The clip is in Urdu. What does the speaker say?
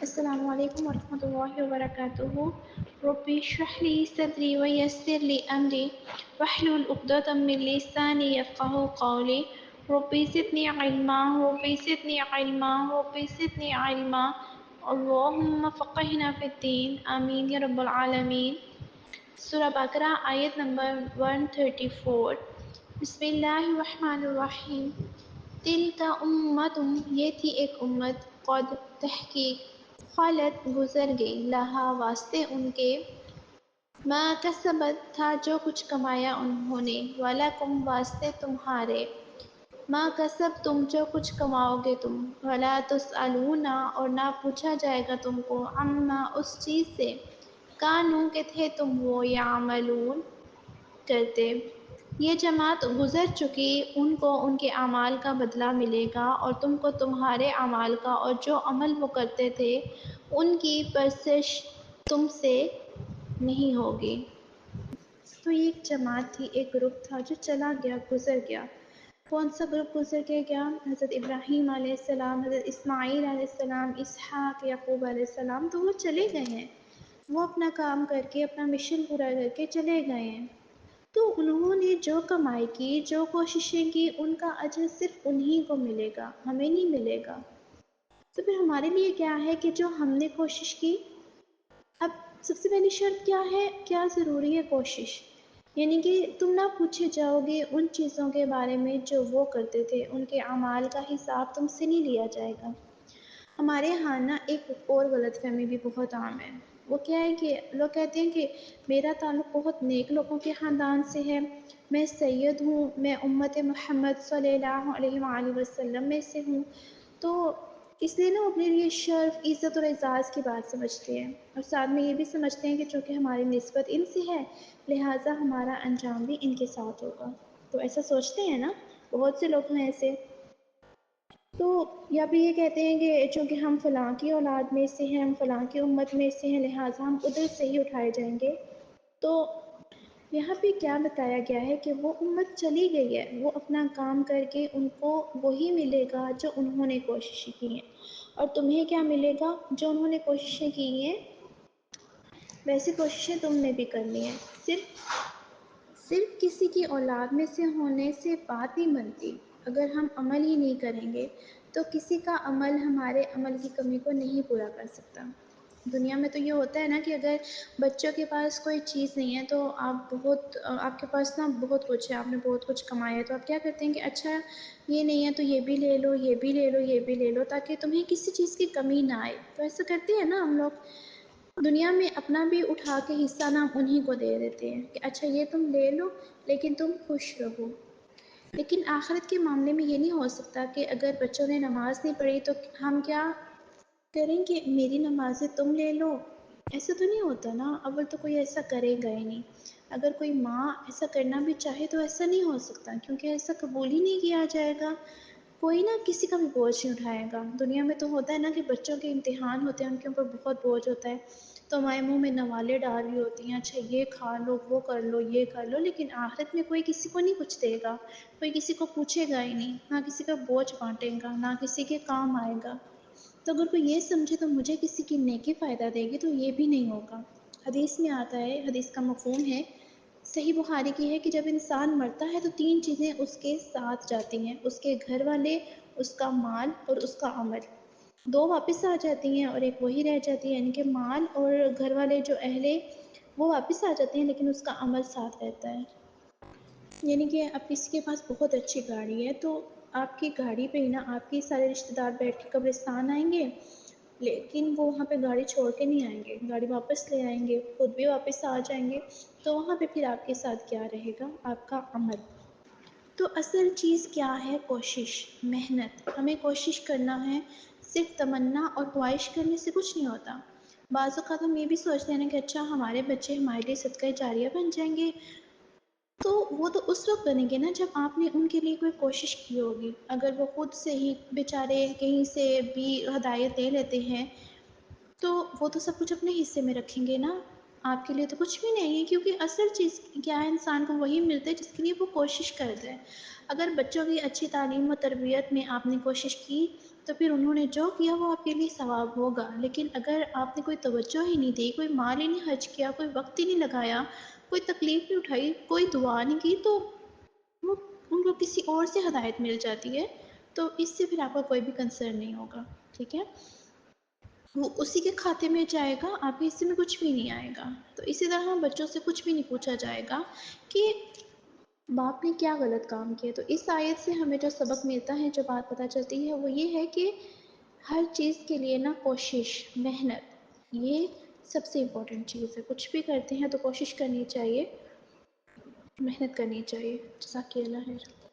السلام علیکم ورحمۃ اللہ وبرکاتہ. ربی اشرح لی صدری ویسر لی امری واحلل عقدۃ من لسانی یفقہوا قولی. ربی زدنی علما ربی زدنی علما ربی زدنی علما. اللہم فقہنا فی الدین آمین یا رب العالمین. سورہ بقرہ آیت نمبر 134. بسم اللہ الرحمن الرحیم. تلک امت، یہ تھی ایک امت، قد تحقیق، خلت گزر گئی، لہا واسطے ان کے، ما کسبت تھا جو کچھ کمایا انہوں نے، ولکم واسطے تمہارے، ما کسب تم جو کچھ کماؤ گے تم، ولا تسألون اور نہ پوچھا جائے گا تم کو، عما اس چیز سے، کانو کہ تھے تم وہ، یعملون کرتے. یہ جماعت گزر چکی، ان کو ان کے اعمال کا بدلہ ملے گا اور تم کو تمہارے اعمال کا، اور جو عمل وہ کرتے تھے ان کی پرسش تم سے نہیں ہوگی. تو یہ ایک جماعت تھی، ایک گروپ تھا جو چلا گیا، گزر گیا. کون سا گروپ گزر کے گیا؟ حضرت ابراہیم علیہ السلام، حضرت اسماعیل علیہ السلام، اسحاق، یعقوب علیہ السلام. تو وہ چلے گئے ہیں، وہ اپنا کام کر کے، اپنا مشن پورا کر کے چلے گئے ہیں. تو انہوں نے جو کمائی کی، جو کوششیں کی، ان کا اجر صرف انہی کو ملے گا، ہمیں نہیں ملے گا. تو پھر ہمارے لیے کیا ہے کہ جو ہم نے کوشش کی. اب سب سے پہلی شرط کیا ہے؟ کیا ضروری ہے کوشش؟ یعنی کہ تم نہ پوچھے جاؤ گے ان چیزوں کے بارے میں جو وہ کرتے تھے، ان کے اعمال کا حساب تم سے نہیں لیا جائے گا. ہمارے یہاں نا ایک اور غلط فہمی بھی بہت عام ہے. وہ کیا ہے کہ لوگ کہتے ہیں کہ میرا تعلق بہت نیک لوگوں کے خاندان سے ہے، میں سید ہوں، میں امت محمد صلی اللہ علیہ وآلہ وسلم میں سے ہوں. تو اس لیے نا اپنے لیے شرف، عزت اور اعزاز کی بات سمجھتے ہیں، اور ساتھ میں یہ بھی سمجھتے ہیں کہ چونکہ ہماری نسبت ان سے ہے لہٰذا ہمارا انجام بھی ان کے ساتھ ہوگا. تو ایسا سوچتے ہیں نا، بہت سے لوگ ہیں ایسے. تو یا بھی یہ کہتے ہیں کہ چونکہ ہم فلاں کی اولاد میں سے ہیں، ہم فلاں کی امت میں سے ہیں، لہٰذا ہم ادھر سے ہی اٹھائے جائیں گے. تو یہاں پہ کیا بتایا گیا ہے کہ وہ امت چلی گئی ہے، وہ اپنا کام کر کے ان کو وہی ملے گا جو انہوں نے کوششیں کی ہیں. اور تمہیں کیا ملے گا؟ جو انہوں نے کوششیں کی ہیں ویسی کوششیں تم نے بھی کرنی ہے. صرف کسی کی اولاد میں سے ہونے سے بات نہیں بنتی. اگر ہم عمل ہی نہیں کریں گے تو کسی کا عمل ہمارے عمل کی کمی کو نہیں پورا کر سکتا. دنیا میں تو یہ ہوتا ہے نا کہ اگر بچوں کے پاس کوئی چیز نہیں ہے تو آپ کے پاس نا بہت کچھ ہے، آپ نے بہت کچھ کمایا ہے، تو آپ کیا کرتے ہیں کہ اچھا یہ نہیں ہے تو یہ بھی لے لو، یہ بھی لے لو، یہ بھی لے لو، تاکہ تمہیں کسی چیز کی کمی نہ آئے. تو ایسا کرتے ہیں نا ہم لوگ. دنیا میں اپنا بھی اٹھا کے حصہ نہ انہی کو دے دیتے ہیں کہ اچھا یہ تم لے لو لیکن تم خوش رہو. لیکن آخرت کے معاملے میں یہ نہیں ہو سکتا کہ اگر بچوں نے نماز نہیں پڑھی تو ہم کیا کریں کہ میری نمازیں تم لے لو. ایسا تو نہیں ہوتا نا، اول تو کوئی ایسا کرے گا ہی نہیں. اگر کوئی ماں ایسا کرنا بھی چاہے تو ایسا نہیں ہو سکتا، کیونکہ ایسا قبول ہی نہیں کیا جائے گا. کوئی نا کسی کا بھی بوجھ نہیں اٹھائے گا. دنیا میں تو ہوتا ہے نا کہ بچوں کے امتحان ہوتے ہیں، ان کے اوپر بہت بوجھ ہوتا ہے، تو ہمارے منہ میں نوالے ڈال رہی ہوتی ہیں، اچھا یہ کھا لو، وہ کر لو، یہ کر لو. لیکن آخرت میں کوئی کسی کو نہیں کچھ دے گا، کوئی کسی کو پوچھے گا ہی نہیں، نہ کسی کا بوجھ بانٹے گا، نہ کسی کے کام آئے گا. تو اگر کوئی یہ سمجھے تو مجھے کسی کی نیکی فائدہ دے گی، تو یہ بھی نہیں ہوگا. حدیث میں آتا ہے، حدیث کا مفہوم ہے، صحیح بخاری کی ہے، کہ جب انسان مرتا ہے تو 3 چیزیں اس کے ساتھ جاتی ہیں، اس کے گھر والے، اس کا مال اور اس کا عمل. 2 واپس آ جاتی ہیں اور ایک وہی رہ جاتی ہے، یعنی کہ مال اور گھر والے جو اہلے وہ واپس آ جاتے ہیں لیکن اس کا عمل ساتھ رہتا ہے. یعنی کہ اب کسی کے پاس بہت اچھی گاڑی ہے تو آپ کی گاڑی پہ ہی نا آپ کے سارے رشتہ دار بیٹھ کے قبرستان آئیں گے، لیکن وہ وہاں پہ گاڑی چھوڑ کے نہیں آئیں گے، گاڑی واپس لے آئیں گے، خود بھی واپس آ جائیں گے. تو وہاں پہ پھر آپ کے ساتھ کیا رہے گا؟ آپ کا عمل. تو اصل چیز کیا ہے؟ کوشش، محنت. ہمیں کوشش کرنا ہے، صرف تمنا اور خواہش کرنے سے کچھ نہیں ہوتا. بعض اوقات ہم یہ بھی سوچتے ہیں کہ اچھا ہمارے بچے ہمارے لیے صدقہ جاریہ بن جائیں گے. تو وہ تو اس وقت بنیں گے نا جب آپ نے ان کے لیے کوئی کوشش کی ہوگی. اگر وہ خود سے ہی بیچارے کہیں سے بھی ہدایت دے لیتے ہیں تو وہ تو سب کچھ اپنے حصے میں رکھیں گے نا، آپ کے لیے تو کچھ بھی نہیں ہے. کیونکہ اصل چیز کیا ہے؟ انسان کو وہی ملتا ہے جس کے لیے وہ کوشش کرتا ہے. اگر بچوں کی اچھی تعلیم و تربیت میں آپ نے کوشش کی تو پھر انہوں نے جو کیا وہ آپ کے لیے ثواب ہوگا. لیکن اگر آپ نے کوئی توجہ ہی نہیں دی، کوئی مال ہی نہیں خرچ کیا، کوئی وقت ہی نہیں لگایا، کوئی تکلیف نہیں اٹھائی، کوئی دعا نہیں کی، تو وہ ان کو کسی اور سے ہدایت مل جاتی ہے. تو اس سے پھر آپ کا کوئی بھی کنسرن نہیں ہوگا. ٹھیک ہے، وہ اسی کے کھاتے میں جائے گا، آپ کے حصے میں کچھ بھی نہیں آئے گا. تو اسی طرح بچوں سے کچھ بھی نہیں پوچھا جائے گا کہ باپ نے کیا غلط کام کیا. تو اس آیت سے ہمیں جو سبق ملتا ہے، جو بات پتہ چلتی ہے، وہ یہ ہے کہ ہر چیز کے لیے نا کوشش، محنت، یہ سب سے امپورٹنٹ چیز ہے. کچھ بھی کرتے ہیں تو کوشش کرنی چاہیے، محنت کرنی چاہیے. جزاک اللہ خیر.